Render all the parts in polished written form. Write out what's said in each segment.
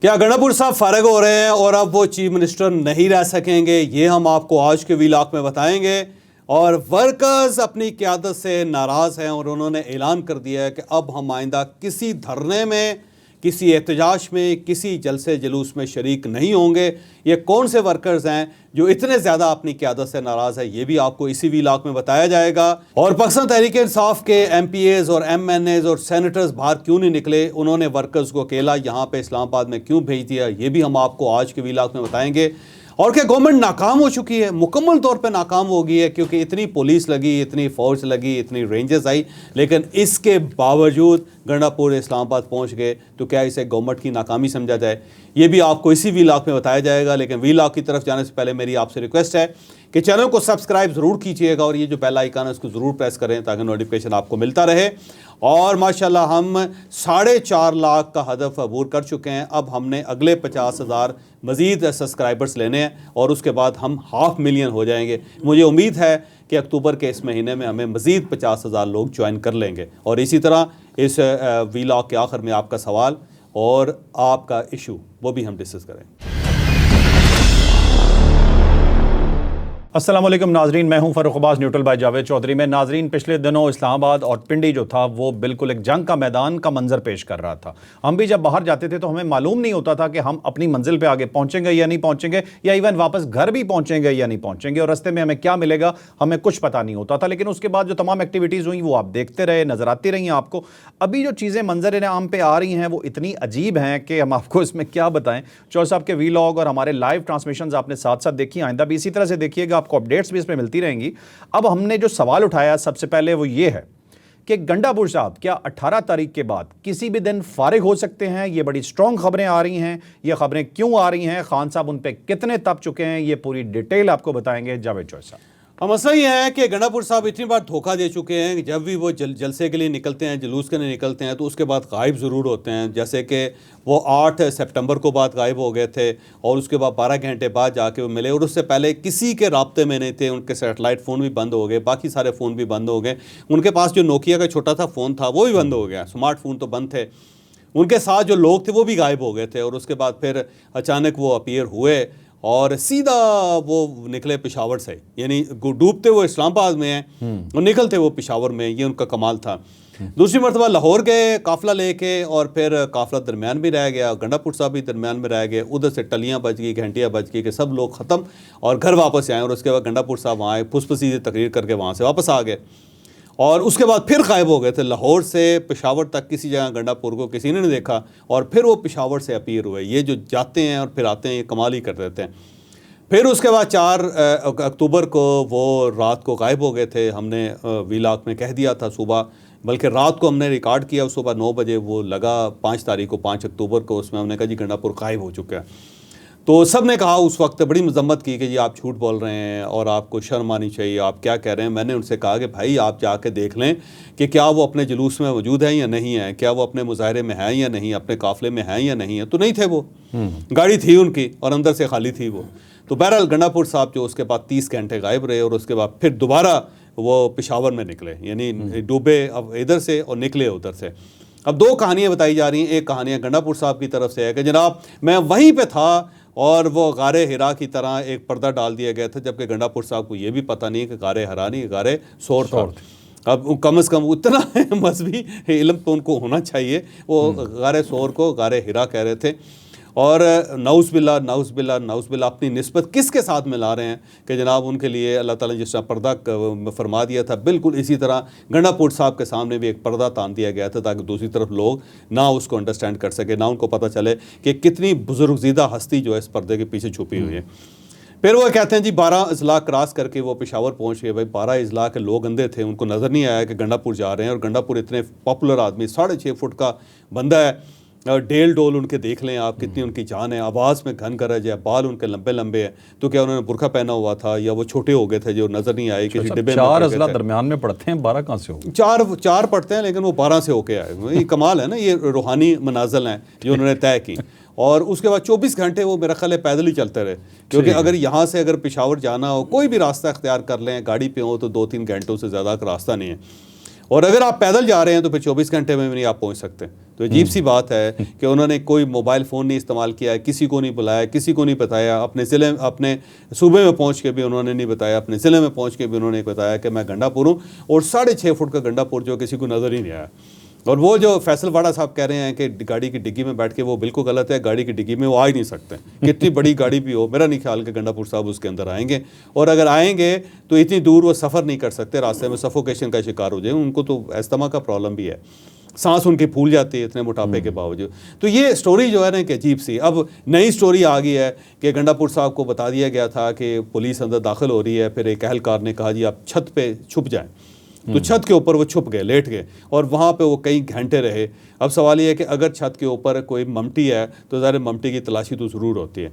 क्या गंडापुर साहब फारग हो रहे हैं और अब वो चीफ मिनिस्टर नहीं रह सकेंगे, ये हम आपको आज के व्लॉग में बताएंगे। और वर्कर्स अपनी क़यादत से नाराज़ हैं और उन्होंने ऐलान कर दिया है कि अब हम आइंदा किसी धरने में, किसी एहतजाज में, किसी जलसे जुलूस में शरीक नहीं होंगे। ये कौन से वर्कर्स हैं जो इतने ज़्यादा अपनी क़यादत से नाराज़ है, ये भी आपको इसी व्लॉग में बताया जाएगा। और पाकिस्तान तहरीक इंसाफ के MPAs और MNAs और सेनेटर्स बाहर क्यों नहीं निकले, उन्होंने वर्कर्स को अकेला यहाँ पे इस्लामाबाद में क्यों भेज दिया, ये भी हम आपको आज के व्लॉग में बताएंगे। और क्या गवर्नमेंट नाकाम हो चुकी है, मुकम्मल तौर पे नाकाम हो गई है, क्योंकि इतनी पुलिस लगी, इतनी फ़ौज लगी, इतनी रेंजर्स आई, लेकिन इसके बावजूद गंडापुर इस्लामाबाद पहुंच गए। तो क्या इसे गवर्नमेंट की नाकामी समझा जाए, ये भी आपको इसी व्लॉग में बताया जाएगा। लेकिन व्लॉग की तरफ जाने से पहले मेरी आपसे रिक्वेस्ट है कि चैनल को सब्सक्राइब ज़रूर कीजिएगा और ये जो बेल आइकन है उसको ज़रूर प्रेस करें ताकि नोटिफिकेशन आपको मिलता रहे। और माशाल्लाह हम 4.5 लाख का हदफ अबूर कर चुके हैं। अब हमने अगले 50,000 मज़ीद सब्सक्राइबर लेने हैं और उसके बाद हम 500,000 हो जाएंगे। मुझे उम्मीद है कि अक्टूबर के इस महीने में हमें मज़ीद 50,000 लोग ज्वाइन कर लेंगे। और इसी तरह इस व्लॉग के आखिर में आपका सवाल और आपका इशू वो भी हम डिस्कस करें। अस्सलाम वालेकुम नाजरीन, मैं हूं फ़ारूक अब्बास न्यूट्रल बाय जावेद चौधरी में। नाजरीन, पिछले दिनों इस्लामाबाद और पिंडी जो था वो बिल्कुल एक जंग का मैदान का मंजर पेश कर रहा था। हम भी जब बाहर जाते थे तो हमें मालूम नहीं होता था कि हम अपनी मंजिल पे आगे पहुंचेंगे या नहीं पहुंचेंगे, या इवन वापस घर भी पहुंचेंगे या नहीं पहुंचेंगे, और रास्ते में हमें क्या मिलेगा हमें कुछ पता नहीं होता था। लेकिन उसके बाद जो तमाम एक्टिविटीज़ हुई वो आप देखते रहे, नज़र आती रही आपको। अभी जो चीज़ें मंजर आम पे आ रही हैं वो इतनी अजीब हैं कि हम आपको इसमें क्या बताएं। चौधरी साहब के व्लॉग और हमारे लाइव ट्रांसमिशन आपने साथ साथ देखी, आइंदा भी इसी तरह से देखिएगा, आपको अपडेट्स भी इसमें मिलती रहेंगी। अब हमने जो सवाल उठाया सबसे पहले वो ये है कि गंडापुर साहब क्या 18 तारीख के बाद किसी भी दिन फारिग हो सकते हैं? ये बड़ी स्ट्रॉन्ग खबरें आ रही हैं, ये खबरें क्यों आ रही हैं, खान साहब उन पे कितने तप चुके हैं, ये पूरी डिटेल आपको बताएंगे जावेद चौधरी साहब। मसला ये है कि गंडापुर साहब इतनी बार धोखा दे चुके हैं कि जब भी वो जलसे के लिए निकलते हैं, जुलूस के लिए निकलते हैं, तो उसके बाद गायब ज़रूर होते हैं। जैसे कि वो 8 सितंबर को बाद गायब हो गए थे और उसके बाद 12 घंटे बाद जाके वो मिले, और उससे पहले किसी के राब्ते में नहीं थे। उनके सैटेलाइट फ़ोन भी बंद हो गए, बाकी सारे फ़ोन भी बंद हो गए। उनके पास जो नोकिया का छोटा सा फ़ोन था वो भी बंद हो गया, स्मार्टफोन तो बंद थे। उनके साथ जो लोग थे वो भी गायब हो गए थे। और उसके बाद फिर अचानक वो अपीयर हुए और सीधा वो निकले पेशावर से, यानी डूबते वो इस्लामाबाद में हैं और निकलते वो पेशावर में। ये उनका कमाल था। दूसरी मरतबा लाहौर गए काफ़िला लेके, और फिर काफ़िला दरमियान में रह गया, गंडापुर साहब भी दरमियान में रह गए। उधर से टलियाँ बज गई, घंटियाँ बज गई कि सब लोग ख़त्म और घर वापस आए। और उसके बाद गंडापुर साहब वहाँ आए, फुसफुसी से तकरीर करके वहाँ से वापस आ गए। और उसके बाद फिर गायब हो गए थे। लाहौर से पेशावर तक किसी जगह गंडापुर को किसी ने नहीं देखा, और फिर वो पेशावर से अपीयर हुए। ये जो जाते हैं और फिर आते हैं, ये कमाल ही कर देते हैं। फिर उसके बाद 4 अक्टूबर को वो रात को गायब हो गए थे। हमने व्लॉग में कह दिया था सुबह, बल्कि रात को हमने रिकॉर्ड किया, सुबह 9 बजे वो लगा 5 तारीख को, 5 अक्टूबर को। उसमें हमने कहा जी गंडापुर गायब हो चुका है। तो सब ने कहा उस वक्त, बड़ी मजम्मत की कि जी आप झूठ बोल रहे हैं और आपको शर्म आनी चाहिए, आप क्या कह रहे हैं। मैंने उनसे कहा कि भाई आप जाके देख लें कि क्या वो अपने जुलूस में मौजूद हैं या नहीं है, क्या वो अपने मुजाहरे में हैं या नहीं, अपने काफ़िले में हैं या नहीं है। तो नहीं थे वो, गाड़ी थी उनकी और अंदर से खाली थी वो। तो बहरहाल गंडापुर साहब जो उसके बाद 30 घंटे गायब रहे, और उसके बाद फिर दोबारा वो पेशावर में निकले, यानी डूबे अब इधर से और निकले उधर से। अब 2 कहानियाँ बताई जा रही हैं। एक कहानियाँ गंडापुर साहब की तरफ से है कि जनाब मैं वहीं पर था और वो गारे हिरा की तरह एक पर्दा डाल दिया गया था, जबकि गंडापुर साहब को ये भी पता नहीं कि गारे हरा नहीं, गारे सोर था। अब कम से कम उतना मजहबी इल्म तो उनको होना चाहिए। वो गारे सोर को गारे हिरा कह रहे थे। और नाउज़बिल्ला अपनी निस्बत किसके साथ मिला रहे हैं कि जनाब उनके लिए अल्लाह ताला ने जिस तरह पर्दा फरमा दिया था, बिल्कुल इसी तरह गंडापुर साहब के सामने भी एक पर्दा तान दिया गया था, ताकि दूसरी तरफ लोग ना उसको अंडरस्टैंड कर सके, ना उनको पता चले कि कितनी बुजुर्गज़ीदा हस्ती जो है इस पर्दे के पीछे छुपी हुई है। फिर वो कहते हैं जी 12 अजला क्रॉस करके वो पेशावर पहुंच गए। भाई 12 अजला के लोग अंधे थे, उनको नज़र नहीं आया कि गंडापुर जा रहे हैं। और गंडापुर इतने पॉपुलर आदमी, 6.5 फुट का बंदा है, डेल डोल उनके देख लें आप, कितनी उनकी जान है, आवाज़ में घन गरज है, बाल उनके लंबे लंबे हैं। तो क्या उन्होंने बुरखा पहना हुआ था या वो छोटे हो गए थे जो नज़र नहीं आए किसी डिब्बे में? 4 अजला दरमियान में पढ़ते हैं, 12 कहाँ से हो? 4 पढ़ते हैं, लेकिन वो 12 से होके आए। ये कमाल है ना, ये रूहानी मनाजिल हैं जो उन्होंने तय की। और उसके बाद 24 घंटे वो मेरा ख्याल है पैदल ही चलते रहे, क्योंकि अगर यहाँ से अगर पेशावर जाना हो, कोई भी रास्ता अख्तियार कर लें, गाड़ी पे हो तो 2-3 घंटों से ज़्यादा का रास्ता नहीं है। और अगर आप पैदल जा रहे हैं तो फिर 24 घंटे में भी नहीं आप पहुंच सकते। तो अजीब सी बात है कि उन्होंने कोई मोबाइल फ़ोन नहीं इस्तेमाल किया है, किसी को नहीं बुलाया, किसी को नहीं बताया, अपने ज़िले अपने सूबे में पहुंच के भी उन्होंने नहीं बताया, अपने ज़िले में पहुंच के भी उन्होंने बताया कि मैं गंडापुर हूँ, और 6.5 फुट का गंडापुर जो किसी को नज़र ही नहीं आया। और वो जो फैसल वाड़ा साहब कह रहे हैं कि गाड़ी की डिग्गी में बैठ के, वो बिल्कुल गलत है। गाड़ी की डिग्गी में वो आ ही नहीं सकते, कितनी बड़ी गाड़ी भी हो। मेरा नहीं ख्याल कि गंडापुर साहब उसके अंदर आएंगे, और अगर आएंगे तो इतनी दूर वो सफ़र नहीं कर सकते, रास्ते में सफोकेशन का शिकार हो जाए। उनको तो अस्थमा का प्रॉब्लम भी है, सांस उनकी फूल जाती है इतने मोटापे के बावजूद। तो ये स्टोरी जो है ना कि अजीब सी, अब नई स्टोरी आ गई है कि गंडापुर साहब को बता दिया गया था कि पुलिस अंदर दाखिल हो रही है, फिर एक अहलकार ने कहा जी आप छत पे छुप जाएं, तो छत के ऊपर वो छुप गए, लेट गए, और वहाँ पे वो कई घंटे रहे। अब सवाल ये है कि अगर छत के ऊपर कोई ममटी है तो ज़ाहिर ममटी की तलाशी तो ज़रूर होती है,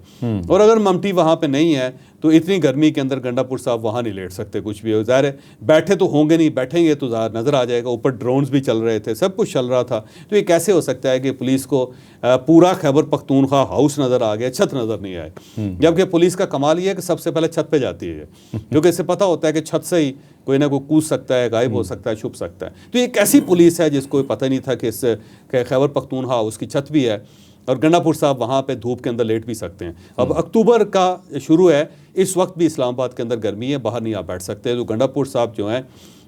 और अगर ममटी वहाँ पे नहीं है तो इतनी गर्मी के अंदर गंडापुर साहब वहाँ नहीं लेट सकते कुछ भी हो। ज़ाहिर बैठे तो होंगे नहीं, बैठेंगे तो ज़ाहिर नज़र आ जाएगा। ऊपर ड्रोन्स भी चल रहे थे, सब कुछ चल रहा था। तो ये कैसे हो सकता है कि पुलिस को पूरा खैबर पख्तूनख्वा हाउस नज़र आ गया, छत नज़र नहीं आए? जबकि पुलिस का कमाल ये है कि सबसे पहले छत पर जाती है, क्योंकि इससे पता होता है कि छत से ही कोई ना कोई कूद सकता है, गायब हो सकता है, छुप सकता है। तो ये कैसी पुलिस है जिसको पता नहीं था कि इस खैबर पख्तूनख्वा उसकी छत भी है, और गंडापुर साहब वहाँ पे धूप के अंदर लेट भी सकते हैं। अब अक्टूबर का शुरू है, इस वक्त भी इस्लामाबाद के अंदर गर्मी है, बाहर नहीं आप बैठ सकते। तो गंडापुर साहब जो हैं,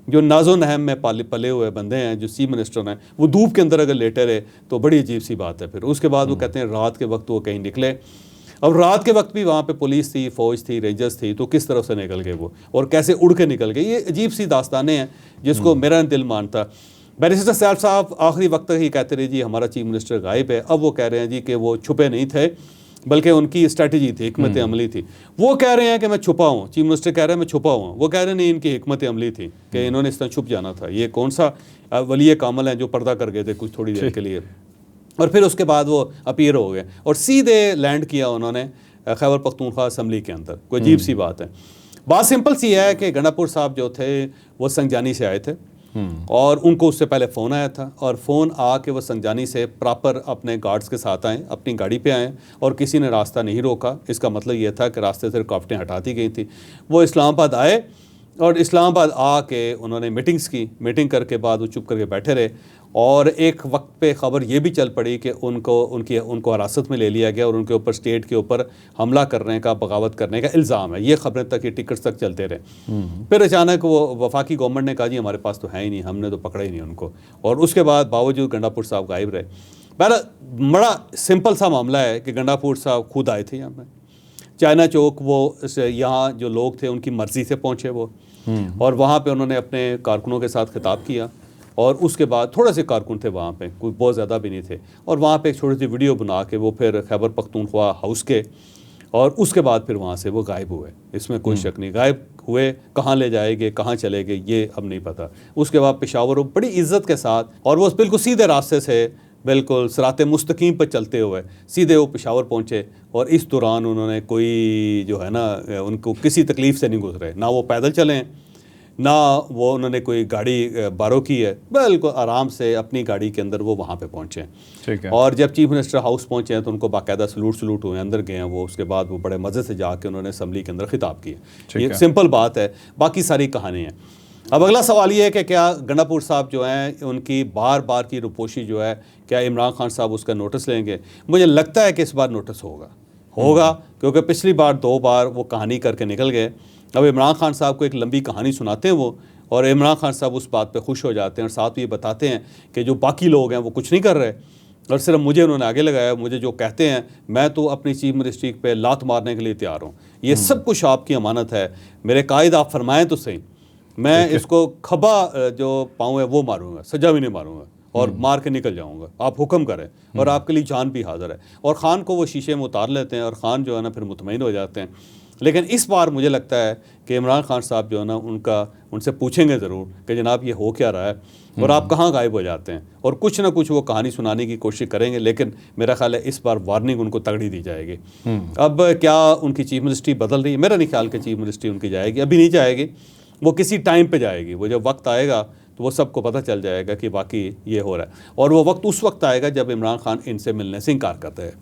जो नाजो नहम में पले हुए बंदे हैं, जो चीफ मिनिस्टर हैं, वो धूप के अंदर अगर लेटे रहे तो बड़ी अजीब सी बात है। फिर उसके बाद वो कहते हैं रात के वक्त वो कहीं निकले। अब रात के वक्त भी वहाँ पे पुलिस थी, फ़ौज थी, रेंजर्स थी, तो किस तरफ से निकल गए वो, और कैसे उड़ के निकल गए? ये अजीब सी दास्तानें हैं जिसको मेरा दिल मानता। बैरिस्टर सैफ साहब आखिरी वक्त तक ही कहते रहे जी हमारा चीफ मिनिस्टर गायब है। अब वो कह रहे हैं जी कि वो छुपे नहीं थे, बल्कि उनकी स्ट्रेटजी थी, हिकमत अमली थी। वो कह रहे हैं कि मैं छुपा हूँ, चीफ मिनिस्टर कह रहे हैं मैं छुपा हूँ। वो कह रहे हैं नहीं, इनकी हिकमत अमली थी कि इन्होंने इस तरह छुप जाना था। ये कौन सा वली कामल है जो पर्दा कर गए थे कुछ थोड़ी देर के लिए, और फिर उसके बाद वो अपीयर हो गए और सीधे लैंड किया उन्होंने खैबर पख्तूनख्वा असम्बली के अंदर। कोई अजीब सी बात है। बात सिंपल सी है कि गंडापुर साहब जो थे वो संगजानी से आए थे, और उनको उससे पहले फ़ोन आया था, और फ़ोन आके वो संगजानी से प्रॉपर अपने गार्ड्स के साथ आए, अपनी गाड़ी पे आए, और किसी ने रास्ता नहीं रोका। इसका मतलब ये था कि रास्ते से रुकावटें हटा दी गई थी। वो इस्लामाबाद आए, और इस्लामाबाद आके उन्होंने मीटिंग्स की। मीटिंग करके बाद वो चुप करके बैठे रहे, और एक वक्त पे ख़बर ये भी चल पड़ी कि उनको हिरासत में ले लिया गया, और उनके ऊपर स्टेट के ऊपर हमला करने का, बगावत करने का इल्ज़ाम है। ये ख़बरें तक, ये टिकट्स तक चलते रहे। फिर अचानक वो वफाकी गवर्नमेंट ने कहा जी हमारे पास तो है ही नहीं, हमने तो पकड़ा ही नहीं उनको, और उसके बाद बावजूद गंडापुर साहब गायब रहे। बड़ा सिंपल सा मामला है कि गंडापुर साहब खुद आए थे यहाँ पर चाइना चौक, वो यहाँ जो लोग थे उनकी मर्ज़ी से पहुँचे वो, और वहाँ पे उन्होंने अपने कारकुनों के साथ खिताब किया, और उसके बाद थोड़े से कारकुन थे वहाँ पे, कोई बहुत ज़्यादा भी नहीं थे, और वहाँ पे एक छोटी सी वीडियो बना के वो फिर खैबर पख्तूनख्वा हाउस के, और उसके बाद फिर वहाँ से वो गायब हुए। इसमें कोई शक नहीं, गायब हुए, कहाँ ले जाएंगे, कहाँ चले गए, ये अब नहीं पता। उसके बाद पेशावर बड़ी इज्जत के साथ, और वो बिल्कुल सीधे रास्ते से, बिल्कुल सिराते मुस्तकीम पर चलते हुए सीधे वो पेशावर पहुँचे, और इस दौरान उन्होंने कोई जो है ना, उनको किसी तकलीफ़ से नहीं गुजरे, ना वो पैदल चलें, ना वो उन्होंने कोई गाड़ी बारो की है, बिल्कुल आराम से अपनी गाड़ी के अंदर वो वहाँ पे पहुँचे। ठीक है। और जब चीफ मिनिस्टर हाउस पहुँचे हैं तो उनको बाकायदा सलूट हुए, अंदर गए हैं वो। उसके बाद वो बड़े मज़े से जाके उन्होंने असम्बली के अंदर खिताब किया। ये सिंपल बात है, बाकी सारी कहानी है। अब अगला सवाल ये है कि क्या गंडापुर साहब जो हैं उनकी बार बार की रुपोशी जो है, क्या इमरान खान साहब उसका नोटिस लेंगे? मुझे लगता है कि इस बार नोटिस होगा, क्योंकि पिछली बार 2 बार वो कहानी करके निकल गए। अब इमरान खान साहब को एक लंबी कहानी सुनाते हैं वो, और इमरान खान साहब उस बात पे खुश हो जाते हैं, और साथ ये बताते हैं कि जो बाकी लोग हैं वो कुछ नहीं कर रहे, और सिर्फ मुझे उन्होंने आगे लगाया। मुझे जो कहते हैं, मैं तो अपनी चीफ मिनिस्ट्री पे लात मारने के लिए तैयार हूँ। ये सब कुछ आपकी अमानत है, मेरे कायद आप फरमाएँ तो सही, मैं इसको खबा जो पाऊँ है वो मारूँगा, सजा भी नहीं मारूँगा, और मार के निकल जाऊँगा, आप हुक्म करें, और आपके लिए जान भी हाजिर है। और ख़ान को वो शीशे में उतार लेते हैं, और ख़ान जो है ना फिर मुतमईन हो जाते हैं। लेकिन इस बार मुझे लगता है कि इमरान खान साहब जो है ना उनसे पूछेंगे ज़रूर कि जनाब ये हो क्या रहा है, और आप कहाँ गायब हो जाते हैं, और कुछ ना कुछ वो कहानी सुनाने की कोशिश करेंगे। लेकिन मेरा ख्याल है इस बार वार्निंग उनको तगड़ी दी जाएगी। अब क्या उनकी चीफ मिनिस्ट्री बदल रही है? मेरा नहीं ख्याल कि चीफ मिनिस्ट्री उनकी जाएगी, अभी नहीं जाएगी, वो किसी टाइम पे जाएगी। वो जब वक्त आएगा तो वो सबको पता चल जाएगा कि वाकई ये हो रहा है, और वो वक्त उस वक्त आएगा जब इमरान खान इनसे मिलने से इनकार करते हैं।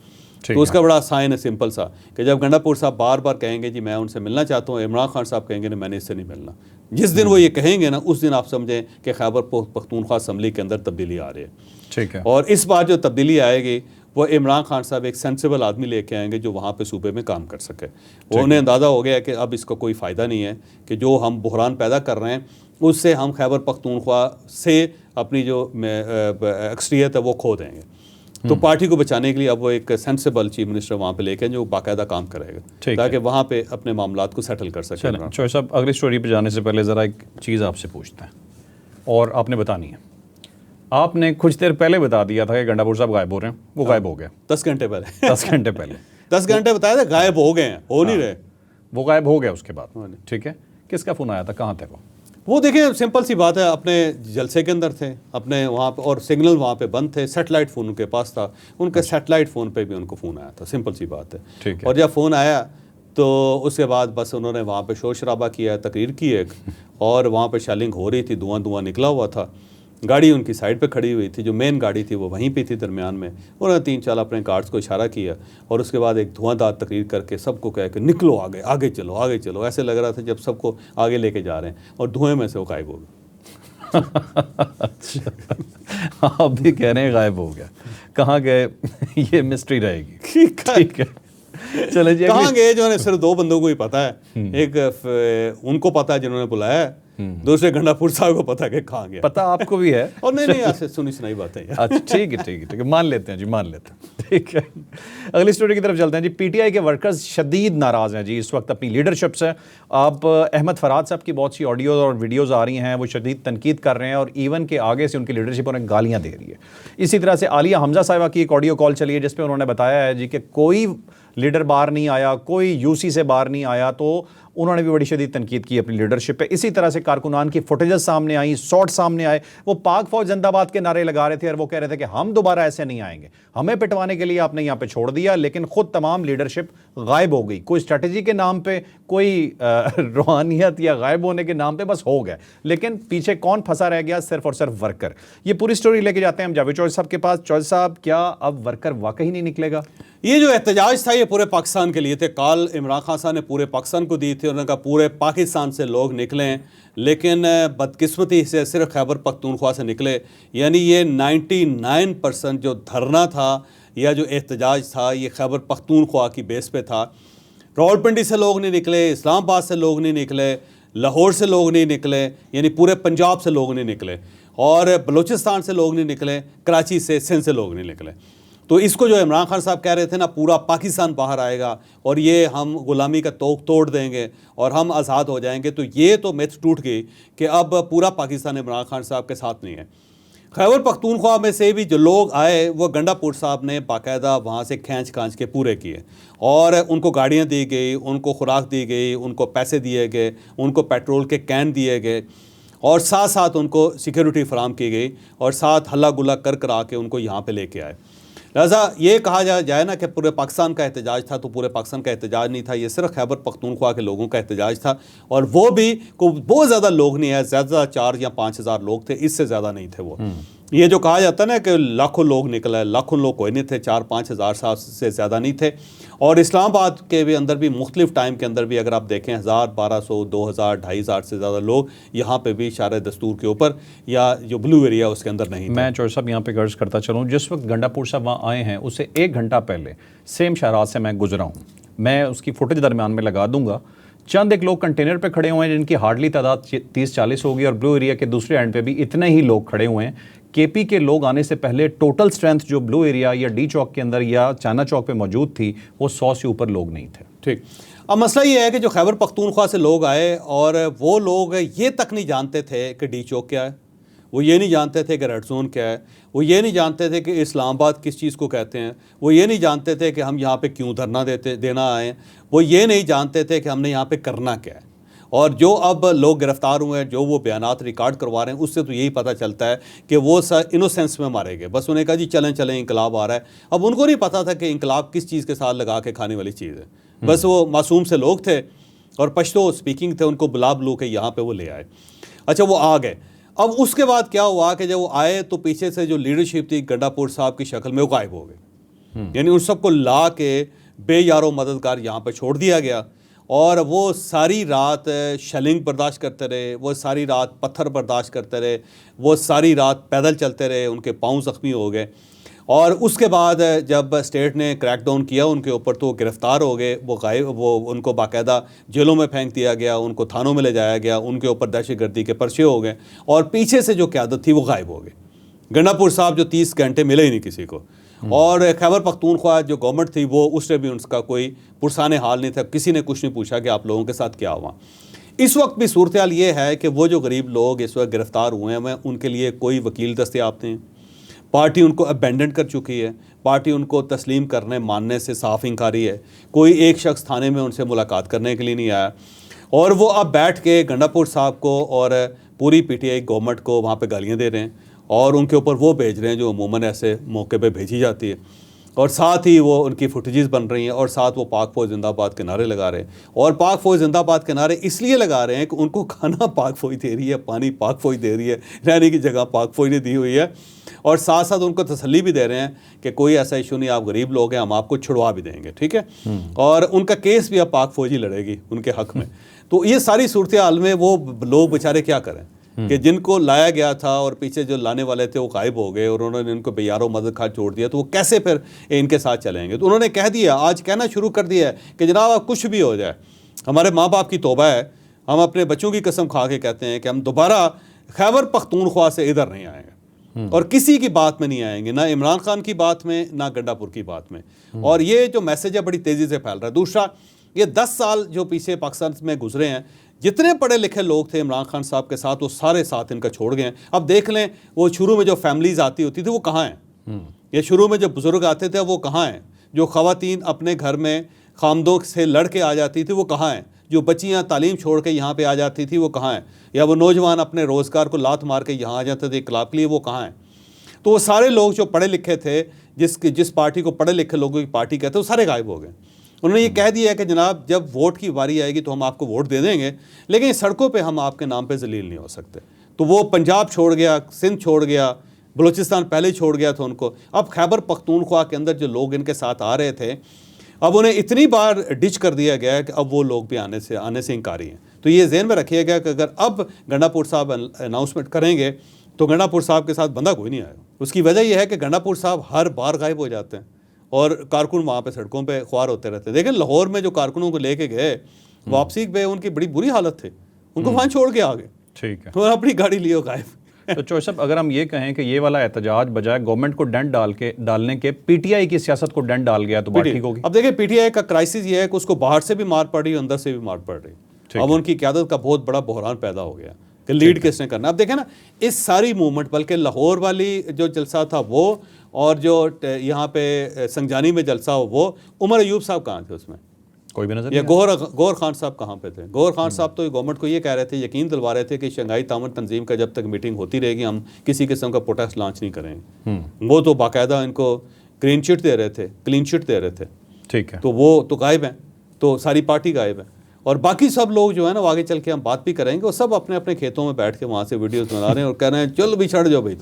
तो उसका बड़ा साइन है सिंपल सा कि जब गंडापुर साहब बार बार कहेंगे जी मैं उनसे मिलना चाहता हूँ, इमरान खान साहब कहेंगे ना मैंने इससे नहीं मिलना, जिस दिन वो ये कहेंगे ना उस दिन आप समझें कि खैबर पख्तूनख्वा असम्बली के अंदर तब्दीली आ रही है। ठीक है। और इस बार जो तब्दीली आएगी वो इमरान खान साहब एक सेंसिबल आदमी लेके आएंगे जो वहाँ पे सूबे में काम कर सके। वो उन्हें अंदाज़ा हो गया कि अब इसका कोई फ़ायदा नहीं है कि जो हम बहरान पैदा कर रहे हैं उससे हम खैबर पख्तूनख्वा से अपनी जो अक्सरियत है वो खो देंगे। तो पार्टी को बचाने के लिए अब वो एक सेंसिबल चीफ मिनिस्टर वहाँ पे लेके जो बाकायदा काम करेगा ताकि वहाँ पे अपने मामलात को सेटल कर सके। चौधरी साहब अगली स्टोरी पे जाने से पहले ज़रा एक चीज़ आपसे पूछते हैं और आपने बतानी है। आपने कुछ देर पहले बता दिया था कि गंडापुर साहब गायब हो रहे हैं, वो गायब हो गया 10 घंटे पहले 10 घंटे पहले 10 घंटे बताया था गायब हो गए हैं, हो नहीं रहे, वो गायब हो गया उसके बाद। ठीक है, किसका फ़ोन आया था, कहाँ थे वो देखिए सिंपल सी बात है, अपने जलसे के अंदर थे अपने वहाँ पे और सिग्नल वहाँ पे बंद थे, सेटेलाइट फ़ोन उनके पास था, उनके सेटेलाइट फ़ोन पे भी उनको फ़ोन आया था, सिंपल सी बात है। ठीक है। और जब फ़ोन आया तो उसके बाद बस उन्होंने वहाँ पे शोर शराबा किया, तकरीर की एक, और वहाँ पे शेलिंग हो रही थी, धुआं धुआं निकला हुआ था, गाड़ी उनकी साइड पे खड़ी हुई थी, जो मेन गाड़ी थी वो वहीं पे थी दरमियान में। उन्होंने 3-4 अपने गार्ड्स को इशारा किया और उसके बाद एक धुआंधार तकरीर करके सबको कहा कि निकलो आगे, आगे चलो, आगे चलो। ऐसे लग रहा था जब सबको आगे लेके जा रहे हैं और धुएं में से वो गायब हो गए। अच्छा, आप भी कह रहे हैं गायब हो गया, कहाँ गए ये मिस्ट्री रहेगी। ठीक है, चले जी। कहाँ गए जो है सिर्फ 2 बंदों को ही पता है, एक उनको पता है जिन्होंने बुलाया है, दूसरे गंडापुर साहब को पता है कि कहाँ गया। पता आपको भी है और नहीं ऐसे सुनी सुनाई बातें यार। अच्छा ठीक है ठीक है ठीक है, मान लेते हैं जी, मान लेते हैं। ठीक है, अगली स्टोरी की तरफ चलते हैं जी। पीटीआई के वर्कर्स शदीद नाराज़ हैं जी इस वक्त अपनी लीडरशिप से। आप अहमद फराद साहब की बहुत सी ऑडियोज और वीडियोज़ आ रही हैं, वो शदीद तनकीद कर रहे हैं और इवन के आगे से उनकी लीडरशिप उन्हें गालियाँ दे रही है। इसी तरह से आलिया हमजा साहिबा की एक ऑडियो कॉल चली है जिसपे उन्होंने बताया है जी कि कोई लीडर बाहर नहीं आया, कोई यूसी से बाहर नहीं आया, तो उन्होंने भी बड़ी शदीद तनकीद की अपनी लीडरशिप पे। इसी तरह से कारकुनान की फुटेजेस सामने आई, शॉट सामने आए, वो पाक फौज जिंदाबाद के नारे लगा रहे थे और वो कह रहे थे कि हम दोबारा ऐसे नहीं आएंगे, हमें पिटवाने के लिए आपने यहाँ पे छोड़ दिया, लेकिन खुद तमाम लीडरशिप गायब हो गई। कोई स्ट्रेटजी के नाम पे, कोई रूहानियत या गायब होने के नाम पे बस हो गए, लेकिन पीछे कौन फंसा रह गया? सिर्फ और सिर्फ वर्कर। ये पूरी स्टोरी लेके जाते हैं हम जावेद चौधरी साहब के पास। चौधरी साहब, क्या अब वर्कर वाकई नहीं निकलेगा? ये जो एहतजाज था ये पूरे पाकिस्तान के लिए थे। कॉल इमरान खान साहब ने पूरे पाकिस्तान को दी थी, उन्होंने कहा पूरे पाकिस्तान से लोग निकलें, लेकिन बदकिस्मती से सिर्फ खैबर पख्तूनख्वा से निकले। यानी ये 99% जो धरना था या जो एहतजाज था ये खैबर पख्तूनख्वा की बेस पे था। रावलपिंडी से लोग नहीं निकले, इस्लामाबाद से लोग नहीं निकले, लाहौर से लोग नहीं निकले, यानी पूरे पंजाब से लोग नहीं निकले, और बलूचिस्तान से लोग नहीं निकले, कराची से, सिंध से लोग नहीं निकले। तो इसको जो इमरान खान साहब कह रहे थे ना पूरा पाकिस्तान बाहर आएगा और ये हम गुलामी का तोड़ देंगे और हम आज़ाद हो जाएंगे, तो ये तो मिथ टूट गई कि अब पूरा पाकिस्तान इमरान खान साहब के साथ नहीं है। खैबर पख्तूनख्वा में से भी जो लोग आए वो गंडापुर साहब ने बाकायदा वहाँ से खींच के पूरे किए और उनको गाड़ियाँ दी गई, उनको खुराक दी गई, उनको पैसे दिए गए, उनको पेट्रोल के कैन दिए गए और साथ साथ उनको सिक्योरिटी फराम की गई और साथ हल्ला गुल्ला कर करा के उनको यहाँ पे लेके आए। लिहाजा ये कहा जाए ना कि पूरे पाकिस्तान का एहतजाज था, तो पूरे पाकिस्तान का एहतजाज नहीं था, ये सिर्फ खैबर पख्तूनख्वा के लोगों का एहतजाज था। और वो भी को बहुत ज़्यादा लोग नहीं है, ज़्यादा 4 या 5 हज़ार लोग थे, इससे ज़्यादा नहीं थे वो। ये जो कहा जाता है ना कि लाखों लोग निकला है, लाखों लोग कोई नहीं थे, 4-5 हज़ार से ज़्यादा नहीं थे। और इस्लामाबाद के भी अंदर भी मुख्तलिफ टाइम के अंदर भी अगर आप देखें 1000, 1200, 2000, 2500 से ज़्यादा लोग यहाँ पे भी शारे दस्तूर के ऊपर या जो ब्लू एरिया उसके अंदर नहीं थे। मैं चौधरी साहब यहाँ पे गर्ज करता चलूँ, जिस वक्त गंडापुर साहब वहाँ आए हैं उससे 1 घंटा पहले सेम शाहराज से मैं गुजरा हूँ, मैं उसकी फुटेज दरमियान में लगा दूंगा। चंद एक लोग कंटेनर पे खड़े हुए हैं जिनकी हार्डली तादाद 30-40 होगी और ब्लू एरिया के दूसरे एंड पे भी इतने ही लोग खड़े हुए हैं। केपी के लोग आने से पहले टोटल स्ट्रेंथ जो ब्लू एरिया या डी चौक के अंदर या चाइना चौक पे मौजूद थी वो 100 से ऊपर लोग नहीं थे। ठीक, अब मसला ये है कि जो खैबर पख्तूनख्वा से लोग आए और वो लोग ये तक नहीं जानते थे कि डी चौक क्या है, वो ये नहीं जानते थे कि रेड जोन क्या है, वो ये नहीं जानते थे कि इस्लामाबाद किस चीज़ को कहते हैं, वो ये नहीं जानते थे कि हम यहाँ पे क्यों धरना देना आए, वो ये नहीं जानते थे कि हमने यहाँ पे करना क्या है। और जो अब लोग गिरफ्तार हुए हैं, जो वो बयानात रिकॉर्ड करवा रहे हैं, उससे तो यही पता चलता है कि वो इनोसेंस में मारे गए। बस उन्हें कहा जी चलें इंकलाब आ रहा है। अब उनको नहीं पता था कि इंकलाब किस चीज़ के साथ लगा के खाने वाली चीज़ है। बस वो मासूम से लोग थे और पश्तो स्पीकिंग थे, उनको बुला के यहाँ पर वो ले आए। अच्छा, वो आ गए। अब उसके बाद क्या हुआ कि जब वो आए तो पीछे से जो लीडरशिप थी गंडापुर साहब की शक्ल में वो गायब हो गई। यानी उन सबको ला के बेयारो मददगार यहाँ पे छोड़ दिया गया और वो सारी रात शेलिंग बर्दाश्त करते रहे, वो सारी रात पत्थर बर्दाश्त करते रहे, वो सारी रात पैदल चलते रहे, उनके पाँव ज़ख्मी हो गए। और उसके बाद जब स्टेट ने क्रैकडाउन किया उनके ऊपर तो वो गिरफ़्तार हो गए, वो उनको बाकायदा जेलों में फेंक दिया गया, उनको थानों में ले जाया गया, उनके ऊपर दहशतगर्दी के पर्चे हो गए और पीछे से जो क़यादत थी वो गायब हो गई। गंडापुर साहब जो 30 घंटे मिले ही नहीं किसी को। और खैबर पख्तूनख्वा जो गवर्नमेंट थी वो उससे भी उसका कोई पुरसाने हाल नहीं था, किसी ने कुछ नहीं पूछा कि आप लोगों के साथ क्या हुआ। इस वक्त भी सूरत हाल ये है कि वो जो गरीब लोग इस वक्त गिरफ़्तार हुए हैं उनके लिए कोई वकील दस्तयाब नहीं, पार्टी उनको अबेंडन कर चुकी है, पार्टी उनको तस्लीम करने मानने से साफ इंकारी है, कोई एक शख्स थाने में उनसे मुलाकात करने के लिए नहीं आया और वो अब बैठ के गंडापुर साहब को और पूरी पीटीआई गवर्नमेंट को वहाँ पे गालियाँ दे रहे हैं और उनके ऊपर वो भेज रहे हैं जो अमूमन ऐसे मौके पे भेजी जाती है और साथ ही वो उनकी फुटेजेस बन रही हैं और साथ वो पाक फ़ौज जिंदाबाद के नारे लगा रहे हैं। और पाक फ़ौज जिंदाबाद के नारे इसलिए लगा रहे हैं कि उनको खाना पाक फ़ौज दे रही है, पानी पाक फ़ौज दे रही है, रहने की जगह पाक फ़ौज ने दी हुई है और साथ साथ उनको तसल्ली भी दे रहे हैं कि कोई ऐसा इशू नहीं, आप गरीब लोग हैं, हम आपको छुड़वा भी देंगे, ठीक है। और उनका केस भी अब पाक फ़ौज ही लड़ेगी उनके हक़ में। तो ये सारी सूरत हाल में वो लोग बेचारे क्या करें कि जिनको लाया गया था और पीछे जो लाने वाले थे वो गायब हो गए और उन्होंने इनको बेयारो मदद खा छोड़ दिया, तो वो कैसे फिर इनके साथ चलेंगे। तो उन्होंने कह दिया, आज कहना शुरू कर दिया है कि जनाब आप कुछ भी हो जाए, हमारे माँ बाप की तौबा है, हम अपने बच्चों की कसम खा के कहते हैं कि हम दोबारा खैबर पख्तूनख्वा से इधर नहीं आएंगे और किसी की बात में नहीं आएंगे, ना इमरान खान की बात में, ना गंडापुर की बात में। और ये जो मैसेज है बड़ी तेज़ी से फैल रहा है। दूसरा, ये 10 साल जो पीछे पाकिस्तान में गुजरे हैं, जितने पढ़े लिखे लोग थे इमरान खान साहब के साथ वो सारे साथ इनका छोड़ गए हैं। अब देख लें, वो शुरू में जो फैमिलीज़ आती होती थी वो कहाँ हैं, ये शुरू में जो बुज़ुर्ग आते थे वो कहाँ हैं, जो ख़वातीन अपने घर में खामदों से लड़ के आ जाती थी वो कहाँ हैं, जो बच्चियाँ तालीम छोड़ के यहाँ पे आ जाती थी वो कहाँ हैं, या वो नौजवान अपने रोज़गार को लात मार के यहाँ आ जाते थे इक़लाब के लिए, वो कहाँ हैं। तो वो सारे लोग जो पढ़े लिखे थे, जिस पार्टी को पढ़े लिखे लोगों की पार्टी कहते हैं, वो सारे गायब हो गए। उन्होंने ये कह दिया है कि जनाब जब वोट की बारी आएगी तो हम आपको वोट दे देंगे, लेकिन सड़कों पे हम आपके नाम पे जलील नहीं हो सकते। तो वो पंजाब छोड़ गया, सिंध छोड़ गया, बलूचिस्तान पहले छोड़ गया था उनको। अब खैबर पख्तूनख्वा के अंदर जो लोग इनके साथ आ रहे थे, अब उन्हें इतनी बार डिच कर दिया गया है कि अब वो लोग भी आने से इंकारी हैं। तो ये ज़हन में रखिएगा कि अगर अब गंडापुर साहब अनाउंसमेंट करेंगे तो गंडापुर साहब के साथ बंदा कोई नहीं आएगा। उसकी वजह यह है कि गंडापुर साहब हर बार गायब हो जाते हैं और कारकुन वहाँ पे सड़कों पे ख्वार होते रहते हैं। देखें, लाहौर में जो कारकुनों को लेके गए, वापसी पे उनकी बड़ी बुरी हालत थी, उनको वहाँ छोड़ के आ गए, ठीक है, तो अपनी गाड़ी लियो गायब। तो चौधरी साहब, अगर हम ये कहें कि ये वाला एहतजाज बजाय गवर्नमेंट को डंड डालने के पीटीआई की सियासत को डंड डाल गया तो बात ठीक होगी। अब देखिए, पीटीआई का क्राइसिस ये है कि उसको बाहर से भी मार पड़ रही है, अंदर से भी मार पड़ रही है। अब उनकी क़यादत का बहुत बड़ा बहरान पैदा हो गया कि लीड किसने करना। अब देखें ना, इस सारी मूवमेंट, बल्कि लाहौर वाली जो जलसा था वो, और जो यहाँ पे संजानी में जलसा हो वो, उमर अयूब साहब कहाँ थे उसमें, कोई भी नजर या गौहर खान साहब कहाँ पे थे। गौहर खान साहब तो गवर्नमेंट को ये कह रहे थे, यकीन दिलवा रहे थे कि शंघाई तामन तंजीम का जब तक मीटिंग होती रहेगी हम किसी किस्म का प्रोटेस्ट लॉन्च नहीं करेंगे। वो तो बाकायदा इनको क्लीन चिट दे रहे थे, ठीक है। तो वो तो गायब हैं, तो सारी पार्टी गायब है। और बाकी सब लोग जो है ना, वो आगे चल के हम बात भी करेंगे, वो सब अपने अपने खेतों में बैठ के वहाँ से वीडियोस बना रहे हैं और कह रहे हैं चल भी चढ़ जाओ भाई,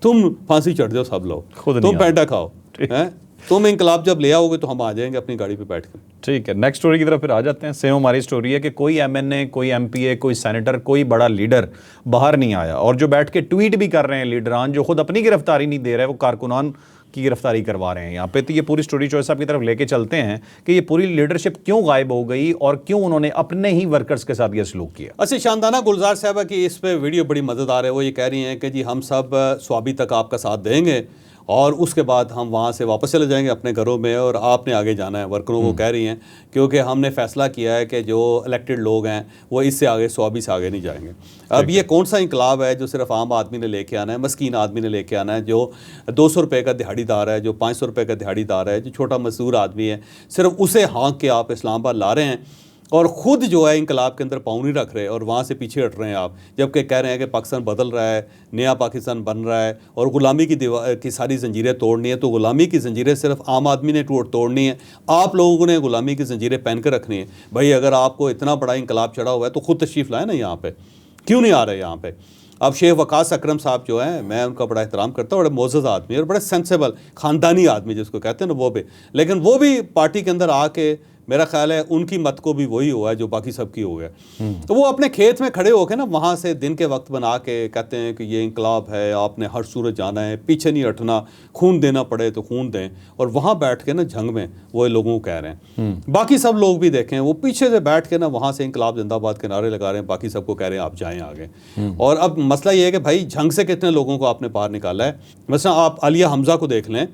तुम फांसी चढ़ जाओ सब लोग, तुम पैंटा खाओ, हैं तुम इंकलाब जब ले आओगे तो हम आ जाएंगे अपनी गाड़ी पे बैठ कर। ठीक है, नेक्स्ट स्टोरी की तरफ फिर आ जाते हैं। सेम हमारी स्टोरी है कि कोई एमएनए, कोई एमपीए, कोई सेनेटर, कोई बड़ा लीडर बाहर नहीं आया और जो बैठ के ट्वीट भी कर रहे हैं लीडरान, जो खुद अपनी गिरफ्तारी नहीं दे रहे, वो कारकुनान की गिरफ्तारी करवा रहे हैं यहाँ पे। तो ये पूरी स्टोरी चौधरी साहब की तरफ लेके चलते हैं कि ये पूरी लीडरशिप क्यों गायब हो गई और क्यों उन्होंने अपने ही वर्कर्स के साथ ये सलूक किया। अच्छा, शानदाना गुलजार साहबा की इस पे वीडियो बड़ी मज़ेदार है। वो ये कह रही हैं कि जी हम सब स्वाबी तक आपका साथ देंगे और उसके बाद हम वहाँ से वापस चले जाएंगे अपने घरों में और आपने आगे जाना है। वर्करों को कह रही हैं क्योंकि हमने फैसला किया है कि जो इलेक्टेड लोग हैं वो इससे आगे स्वाबी से आगे नहीं जाएंगे। अब ये कौन सा इंकलाब है जो सिर्फ आम आदमी ने लेके आना है, मस्कीन आदमी ने लेके आना है, जो 200 रुपये का दिहाड़ीदार है, जो 500 रुपये का दिहाड़ीदार है, जो छोटा मजदूर आदमी है, सिर्फ उसे हाँक के आप इस्लामाबाद ला रहे हैं और ख़ुद जो है इंकलाब के अंदर पाँव नहीं रख रहे और वहाँ से पीछे हट रहे हैं आप, जबकि कह रहे हैं कि पाकिस्तान बदल रहा है, नया पाकिस्तान बन रहा है और ग़ुलामी की सारी ज़ंजीरें तोड़नी है। तो ग़ुलामी की ज़ंजीरें सिर्फ आम आदमी ने तोड़नी है, आप लोगों ने ग़ुलामी की ज़ंजीरें पहन कर रखनी है। भाई अगर आपको इतना बड़ा इंकलाब चढ़ा हुआ है तो ख़ुद तशरीफ़ लाए ना यहाँ पर, क्यों नहीं आ रहे यहाँ पर। अब शेख वकास अकरम साहब जो हैं, मैं उनका बड़ा एहतराम करता हूँ, बड़े मोअज़्ज़ज़ आदमी और बड़े सेंसेबल ख़ानदानी आदमी जिसको कहते हैं ना, वो भी, लेकिन वो भी पार्टी के अंदर आके मेरा ख्याल है उनकी मत को भी वही हुआ है जो बाकी सबकी हो गया। तो वो अपने खेत में खड़े होकर ना वहाँ से दिन के वक्त बना के कहते हैं कि ये इंकलाब है, आपने हर सूरत जाना है, पीछे नहीं हटना, खून देना पड़े तो खून दें, और वहाँ बैठ के ना झंग में वो लोगों को कह रहे हैं। बाकी सब लोग भी देखें, वो पीछे से बैठ के ना वहाँ से इंकलाब जिंदाबाद के नारे लगा रहे हैं, बाकी सबको कह रहे हैं आप जाएँ आगे। और अब मसला ये है कि भाई झंग से कितने लोगों को आपने बाहर निकाला है। मसला आप आलिया हमजा को देख लें,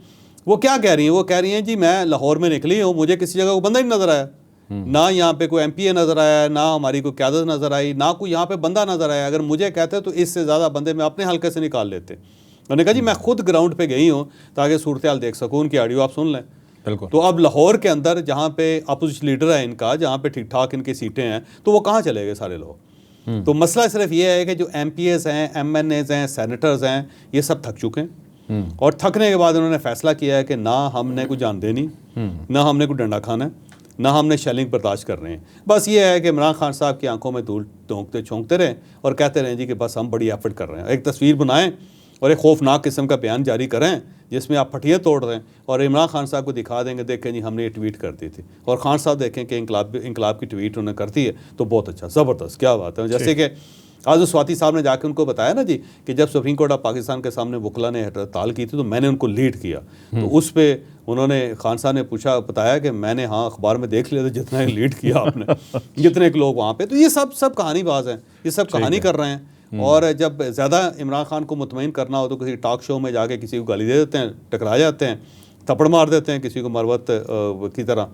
वो क्या कह रही हैं, वो कह रही हैं जी मैं लाहौर में निकली हूँ, मुझे किसी जगह को बंदा ही नहीं नज़र आया, ना यहाँ पे कोई MPA नज़र आया, ना हमारी कोई क़यादत नज़र आई, ना कोई यहाँ पे बंदा नज़र आया। अगर मुझे कहते तो इससे ज़्यादा बंदे मैं अपने हल्के से निकाल लेते। उन्होंने कहा जी मैं खुद ग्राउंड पे गई हूँ ताकि सूरत हाल देख सकूँ, उनकी ऑडियो आप सुन लें। बिल्कुल। तो अब लाहौर के अंदर जहाँ पे अपोजिशन लीडर है इनका, जहाँ पे ठीक ठाक इनकी सीटें हैं, तो वो कहाँ चले गए सारे लोग। तो मसला सिर्फ ये है कि जो MPAs हैं, MNAs हैं, सेनेटर्स हैं, ये सब थक चुके हैं। और थकने के बाद उन्होंने फैसला किया है कि ना हमने कोई जान देनी, ना हमने कोई डंडा खाना है, ना हमने शेलिंग बर्दाश्त कर रहे हैं। बस ये है कि इमरान खान साहब की आंखों में धूल झोंकते रहें और कहते रहें जी कि बस हम बड़ी एफर्ट कर रहे हैं। एक तस्वीर बनाएं और एक खौफनाक किस्म का बयान जारी करें जिसमें आप फटियाँ तोड़ रहे हैं और इमरान खान साहब को दिखा देंगे, देखें जी हमने ये ट्वीट कर दी थी, और खान साहब देखें कि इंकलाब की ट्वीट उन्होंने कर दी है, तो बहुत अच्छा, ज़बरदस्त, क्या बात है। जैसे कि आज स्वाति साहब ने जाके उनको बताया ना जी कि जब सुप्रीम कोर्ट ऑफ पाकिस्तान के सामने वकला ने हड़ताल की थी तो मैंने उनको लीड किया, तो उस पर उन्होंने खान साहब ने पूछा, बताया कि मैंने हाँ अखबार में देख लिया था जितना लीड किया आपने, जितने के लोग वहाँ पे। तो ये सब कहानीबाज हैं, ये सब कहानी कर रहे हैं। और जब ज़्यादा इमरान खान को मुतमईन करना हो तो किसी टॉक शो में जाके किसी को गाली दे देते हैं, टकरा जाते हैं, थप्पड़ मार देते हैं किसी को मरवत की तरह,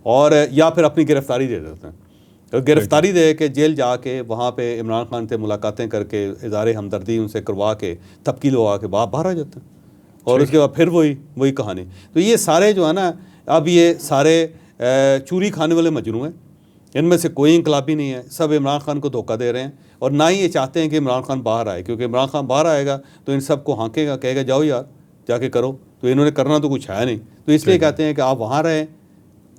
और या फिर अपनी गिरफ्तारी दे देते हैं। गिरफ्तारी दे के जेल जाके वहाँ पे इमरान खान से मुलाकातें करके इज़हार हमदर्दी उनसे करवा के तबकी लगा के बाहर आ जाते हैं, और उसके बाद फिर वही कहानी। तो ये सारे जो है ना, अब ये सारे चूरी खाने वाले मजनू हैं, इनमें से कोई इंकलाबी नहीं है, सब इमरान खान को धोखा दे रहे हैं, और ना ही ये चाहते हैं कि इमरान खान बाहर आए, क्योंकि इमरान खान बाहर आएगा तो इन सबको हाँकेगा, कहेगा जाओ यार जाके करो, तो इन्होंने करना तो कुछ है नहीं। तो इसलिए कहते हैं कि आप वहाँ रहें,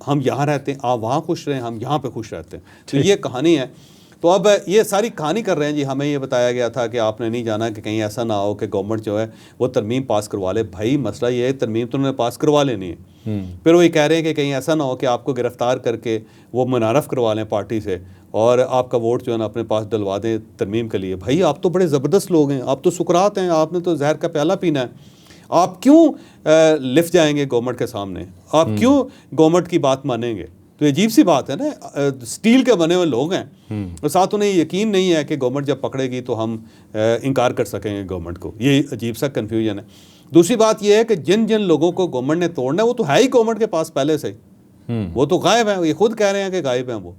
हम यहाँ रहते हैं, आप वहाँ खुश रहें, हम यहाँ पे खुश रहते हैं। तो ये कहानी है। तो अब ये सारी कहानी कर रहे हैं जी, हमें ये बताया गया था कि आपने नहीं जाना कि कहीं ऐसा ना हो कि गवर्नमेंट जो है वो तरमीम पास करवा ले। भाई मसला ये है, तरमीम तो उन्होंने पास करवा लेनी है, फिर वो ये कह रहे हैं कि कहीं ऐसा ना हो कि आपको गिरफ्तार करके वो मुनारफ़ करवा लें पार्टी से और आपका वोट जो है ना अपने पास डलवा दें तरमीम के लिए। भाई आप तो बड़े ज़बरदस्त लोग हैं, आप तो सुकरात हैं, आपने तो जहर का प्याला पीना है। आप क्यों लिफ्ट जाएंगे गवर्नमेंट के सामने, आप क्यों गवर्नमेंट की बात मानेंगे? तो अजीब सी बात है ना, स्टील के बने हुए लोग हैं और साथ उन्हें यकीन नहीं है कि गवर्नमेंट जब पकड़ेगी तो हम इनकार कर सकेंगे गवर्नमेंट को। ये अजीब सा कन्फ्यूजन है। दूसरी बात यह है कि जिन जिन लोगों को गवर्नमेंट ने तोड़ना है वो तो है ही गवर्नमेंट के पास पहले से, वो तो गायब है, ये खुद कह रहे हैं कि गायब हैं वो।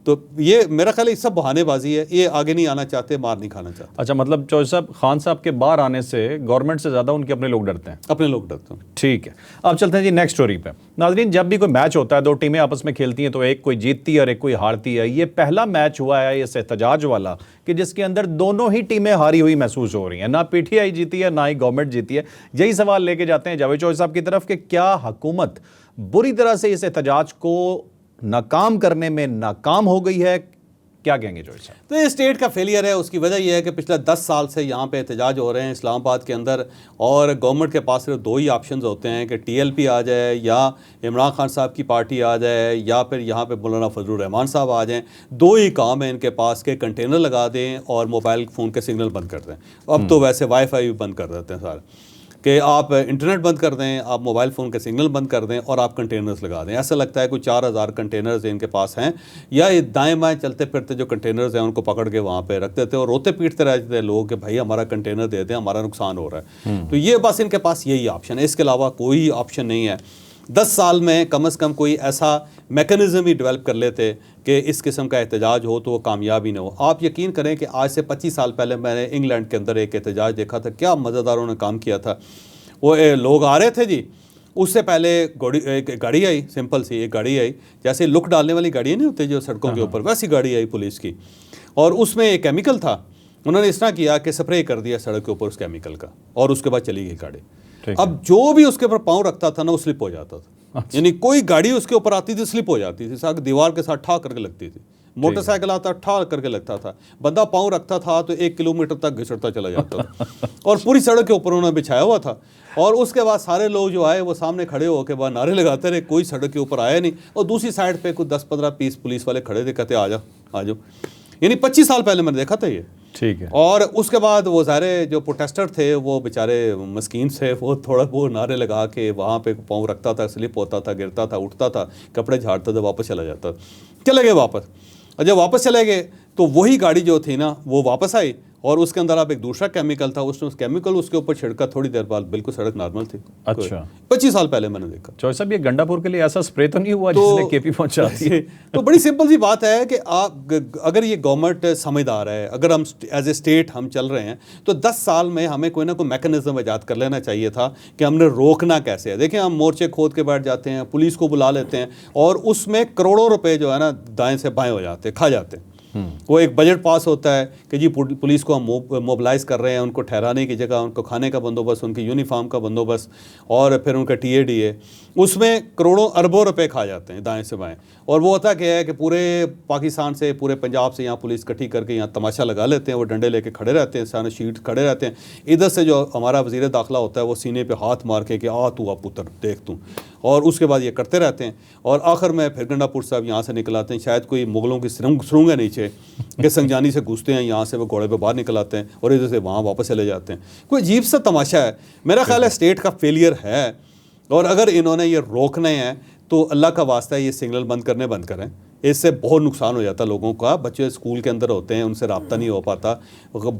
तो ये मेरा ख्याल है सब बहानेबाजी है, ये आगे नहीं आना चाहते, मार नहीं खाना चाहते। अच्छा, मतलब चौधरी साहब, खान साहब के बाहर आने से गवर्नमेंट से ज़्यादा उनके अपने लोग डरते हैं, अपने लोग डरते हैं। ठीक है, अब चलते हैं जी नेक्स्ट स्टोरी पे। नाज़रीन, जब भी कोई मैच होता है, दो टीमें आपस में खेलती हैं तो एक कोई जीतती है और एक कोई हारती है। ये पहला मैच हुआ है ये एहतजाज वाला कि जिसके अंदर दोनों ही टीमें हारी हुई महसूस हो रही हैं, ना PTI जीती है ना ही गवर्नमेंट जीती है। यही सवाल लेके जाते हैं जावेद चौधरी साहब की तरफ कि क्या हुकूमत बुरी तरह से इस एहतजाज को नाकाम करने में नाकाम हो गई है? क्या कहेंगे चौधरी साहब? तो ये स्टेट का फेलियर है। उसकी वजह यह है कि पिछले 10 साल से यहाँ पे एहतजाज हो रहे हैं इस्लामाबाद के अंदर, और गवर्नमेंट के पास सिर्फ दो ही ऑप्शंस होते हैं कि TLP आ जाए या इमरान खान साहब की पार्टी आ जाए या फिर यहाँ पे मौलाना फजलुर रहमान साहब आ जाएं। दो ही काम है इनके पास के कंटेनर लगा दें और मोबाइल फ़ोन के सिग्नल बंद कर दें। अब तो वैसे वाईफाई भी बंद कर देते हैं सारे, कि आप इंटरनेट बंद कर दें, आप मोबाइल फ़ोन के सिग्नल बंद कर दें और आप कंटेनर्स लगा दें। ऐसा लगता है कोई 4000 कंटेनर्स इनके पास हैं, या ये दाएं बाएं चलते फिरते जो कंटेनर्स हैं उनको पकड़ के वहाँ पे रख देते हैं और रोते पीटते रहते हैं लोग कि भाई हमारा कंटेनर दे दें, हमारा नुकसान हो रहा है। तो ये बस इनके पास यही ऑप्शन है, इसके अलावा कोई ऑप्शन नहीं है। 10 साल में कम से कम कोई ऐसा मैकेनिज़्म ही डेवलप कर लेते कि इस किस्म का एहतजाज हो तो वो कामयाब ही ना हो। आप यकीन करें कि आज से 25 साल पहले मैंने इंग्लैंड के अंदर एक एहतजाज देखा था, क्या मज़ेदार उन्होंने काम किया था। वो लोग आ रहे थे जी, उससे पहले एक गाड़ी आई, सिंपल सी एक गाड़ी आई, जैसे लुक डालने वाली गाड़ी नहीं होती जो सड़कों के ऊपर, वैसी गाड़ी आई पुलिस की, और उसमें एक केमिकल था। उन्होंने इस तरह किया कि स्प्रे कर दिया सड़क के ऊपर उस केमिकल का, और उसके बाद चली गई गाड़ी। अब जो भी उसके ऊपर पाँव रखता था ना वो स्लिप हो जाता था। यानी कोई गाड़ी उसके ऊपर आती थी स्लिप हो जाती थी, साथ दीवार के साथ ठा करके लगती थी। मोटरसाइकिल आता ठा करके लगता था, बंदा पाँव रखता था तो 1 किलोमीटर तक घिसटता चला जाता था और पूरी सड़क के ऊपर उन्होंने बिछाया हुआ था। और उसके बाद सारे लोग जो आए वो सामने खड़े होकर बाद नारे लगाते रहे, कोई सड़क के ऊपर आया नहीं। और दूसरी साइड पे कुछ 10-15-20 पुलिस वाले खड़े थे, कहते आ जाओ। यानी 25 साल पहले मैंने देखा था ये। ठीक है। और उसके बाद वो सारे जो प्रोटेस्टर थे वो बेचारे मस्कीन थे, वो थोड़ा वो नारे लगा के वहाँ पे पाँव रखता था, स्लिप होता था, गिरता था, उठता था, कपड़े झाड़ता था, वापस चला जाता। चले गए वापस। और जब वापस चले गए तो वही गाड़ी जो थी ना वो वापस आई और उसके अंदर अब एक दूसरा केमिकल था, उसने उस केमिकल उसके ऊपर छिड़का, थोड़ी देर बाद बिल्कुल सड़क नॉर्मल थी। अच्छा, 25 साल पहले मैंने देखा। चौधरी साहब ये गंडापुर के लिए ऐसा स्प्रे तो नहीं हुआ जिसने केपी पहुंचा दी? तो बड़ी सिंपल सी बात है कि आप अगर ये गवर्नमेंट समझदार है, अगर हम एज ए स्टेट हम चल रहे हैं तो 10 साल में हमें कोई ना कोई मैकेनिज्म ईजाद कर लेना चाहिए था कि हमने रोकना कैसे है। देखिए, हम मोर्चे खोद के बैठ जाते हैं, पुलिस को बुला लेते हैं और उसमें करोड़ों रुपए जो है ना दाएं से बाएं हो जाते हैं, खा जाते हैं। वो एक बजट पास होता है कि जी पुलिस को हम मोबिलाइज कर रहे हैं, उनको ठहराने की जगह, उनको खाने का बंदोबस्त, उनकी यूनिफॉर्म का बंदोबस्त और फिर उनका TADA, उसमें करोड़ों अरबों रुपए खा जाते हैं दाएं से बाएं। और वो होता क्या है कि पूरे पाकिस्तान से, पूरे पंजाब से यहाँ पुलिस इकट्ठी करके यहाँ तमाशा लगा लेते हैं, वो डंडे लेके खड़े रहते हैं, सारे शीट खड़े रहते हैं। इधर से जो हमारा वज़ीर दाखिला होता है वो सीने पे हाथ मार के कि आ तू आप पुत्र देख तू, और उसके बाद ये करते रहते हैं। और आखिर में फिर गंडापुर साहब यहाँ से निकल आते हैं, शायद कोई मुगलों की सुरंग है नीचे कि संजानी से घुसते हैं, यहाँ से वो घोड़े पे बाहर निकल आते हैं और इधर से वहाँ वापस चले जाते हैं। कोई अजीब सा तमाशा है। मेरा ख्याल है स्टेट का फेलियर है, और अगर इन्होंने ये रोकने हैं तो अल्लाह का वास्ता है ये सिग्नल बंद करें। इससे बहुत नुकसान हो जाता है लोगों का। बच्चे स्कूल के अंदर होते हैं, उनसे रब्ता नहीं हो पाता,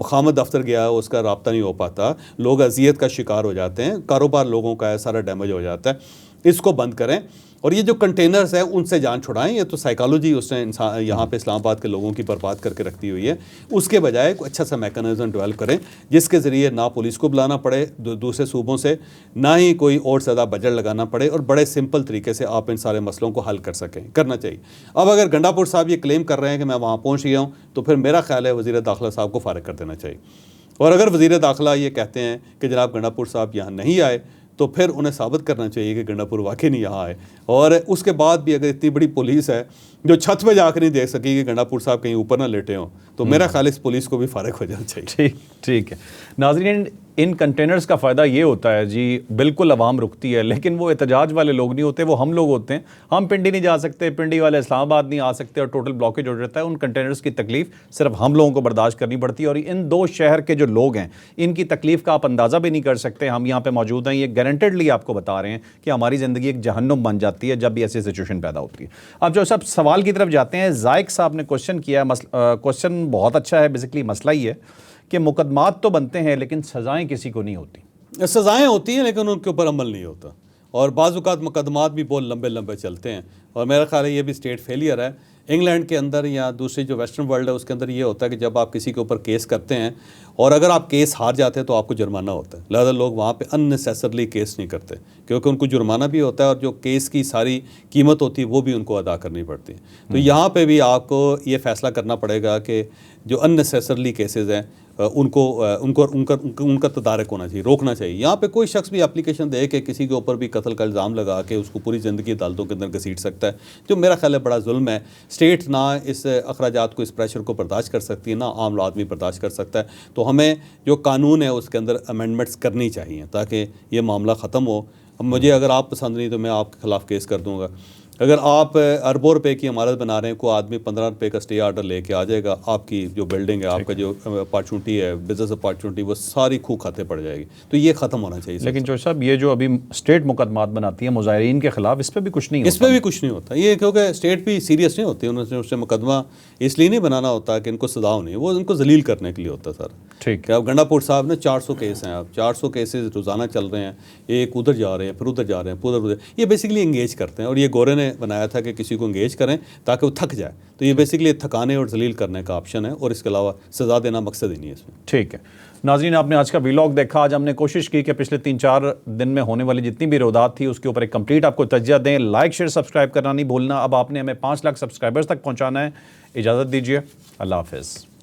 खामद दफ्तर गया है उसका रब्ता नहीं हो पाता, लोग अजियत का शिकार हो जाते हैं, कारोबार लोगों का है सारा डैमेज हो जाता है। इसको बंद करें और ये जो कंटेनर्स हैं उनसे जान छुड़ाएं। ये तो साइकोलॉजी उसने इंसान यहाँ पे इस्लामाबाद के लोगों की बर्बाद करके रखती हुई है। उसके बजाय कोई अच्छा सा मैकेनिज्म डेवलप करें जिसके ज़रिए ना पुलिस को बुलाना पड़े दूसरे सूबों से, ना ही कोई और ज़्यादा बजट लगाना पड़े, और बड़े सिंपल तरीके से आप इन सारे मसलों को हल कर सकें, करना चाहिए। अब अगर गंडापुर साहब ये क्लेम कर रहे हैं कि मैं वहाँ पहुँच गया हूँ, तो फिर मेरा ख्याल है वज़ीर दाखिला साहब को फारिग कर देना चाहिए। और अगर वज़ीर दाखिला ये कहते हैं कि जनाब गंडापुर साहब यहाँ नहीं आए, तो फिर उन्हें साबित करना चाहिए कि गंडापुर वाकई नहीं यहाँ आए। और उसके बाद भी अगर इतनी बड़ी पुलिस है जो छत पे जाकर नहीं देख सकी कि गंडापुर साहब कहीं ऊपर ना लेटे हों, तो मेरा ख्याल इस पुलिस को भी फारिग हो जाना चाहिए। ठीक है नाज़रीन, इन कंटेनर्स का फ़ायदा ये होता है जी, बिल्कुल आवाम रुकती है, लेकिन वो एहतजाज वाले लोग नहीं होते, वो हम लोग होते हैं। हम पिंडी नहीं जा सकते, पिंडी वाले इस्लामाबाद नहीं आ सकते और टोटल ब्लॉकेज हो जाता है। उन कंटेनर्स की तकलीफ़ सिर्फ हम लोगों को बर्दाश्त करनी पड़ती है, और इन 2 शहर के जो लोग हैं इनकी तकलीफ़ का आप अंदाज़ा भी नहीं कर सकते। हम यहाँ पर मौजूद हैं, ये गारंटेडली आपको बता रहे हैं कि हमारी ज़िंदगी एक जहन्नुम बन जाती है जब भी ऐसी सिचुएशन पैदा होती है। अब जो सब सवाल की तरफ जाते हैं, ज़ायक साहब ने क्वेश्चन किया है। क्वेश्चन बहुत अच्छा है। बेसिकली मसला ही है कि मुकदमात तो बनते हैं लेकिन सज़ाएं किसी को नहीं होती। सज़ाएं होती हैं लेकिन उनके ऊपर अमल नहीं होता, और बाज़ औक़ात मुकदमात भी बहुत लंबे लंबे चलते हैं। और मेरा ख्याल है ये भी स्टेट फेलियर है। इंग्लैंड के अंदर या दूसरी जो वेस्टर्न वर्ल्ड है उसके अंदर ये होता है कि जब आप किसी के ऊपर केस करते हैं और अगर आप केस हार जाते हैं तो आपको जुर्माना होता है। लिहाजा लोग वहाँ पे अननेसेसरली केस नहीं करते क्योंकि उनको जुर्माना भी होता है और जो केस की सारी कीमत होती है वो भी उनको अदा करनी पड़ती है। तो यहाँ पे भी आपको ये फ़ैसला करना पड़ेगा कि जो अननेसेसरली केसेस हैं उनका तदारक होना चाहिए, रोकना चाहिए। यहाँ पे कोई शख्स भी एप्लीकेशन दे के किसी के ऊपर भी कत्ल का इल्ज़ाम लगा के उसको पूरी ज़िंदगी अदालतों के अंदर घसीट सकता है, जो मेरा ख्याल है बड़ा जुल्म है। स्टेट ना इस अखराजात को, इस प्रेशर को बर्दाश्त कर सकती है, ना आम आदमी बर्दाश्त कर सकता है। तो हमें जो कानून है उसके अंदर अमेंडमेंट्स करनी चाहिए ताकि ये मामला ख़त्म हो। अब मुझे अगर आप पसंद नहीं तो मैं आपके ख़िलाफ़ केस कर दूँगा। अगर आप अरबों रुपए की इमारत बना रहे हैं, कोई आदमी 15 रुपये का स्टे ऑर्डर लेके आ जाएगा, आपकी जो बिल्डिंग है, आपका जो अपॉर्चुनिटी है, बिजनेस अपॉर्चुनिटी, वो सारी खूह खाते पड़ जाएगी। तो ये ख़त्म होना चाहिए। लेकिन चौधरी साहब, ये जो अभी स्टेट मुकदमात बनाती है मुजाहिरीन के खिलाफ, इस पर भी कुछ नहीं होता। इस पर भी कुछ नहीं होता ये, क्योंकि स्टेट भी सीरियस नहीं होती। उन्होंने उससे मुकदमा इसलिए नहीं बनाना होता कि इनको सजा होनी है, वो इनको जलील करने के लिए होता है सर। ठीक है। अब गंडापुर साहब ने 400 केस हैं, अब 400 केसेस रोज़ाना चल रहे हैं, एक उधर जा रहे हैं, फिर उधर जा रहे हैं, फिर उधर। ये बेसिकली इंगेज करते हैं, और ये गोरे ने बनाया था कि किसी को इंगेज करें ताकि वो थक जाए। तो ये बेसिकली थकाने और जलील करने का ऑप्शन है, और इसके अलावा सज़ा देना मकसद ही नहीं है इसमें। ठीक है नाज़रीन, आपने आज का व्लॉग देखा। आज हमने कोशिश की कि पिछले 3-4 दिन में होने वाली जितनी भी रोदात थी उसके ऊपर एक कंप्लीट आपको तज्जिया दें। लाइक शेयर सब्सक्राइब करना नहीं भूलना। अब आपने हमें 5 लाख सब्सक्राइबर्स तक पहुँचाना है। इजाज़त दीजिए, अल्लाह हाफ़िज़।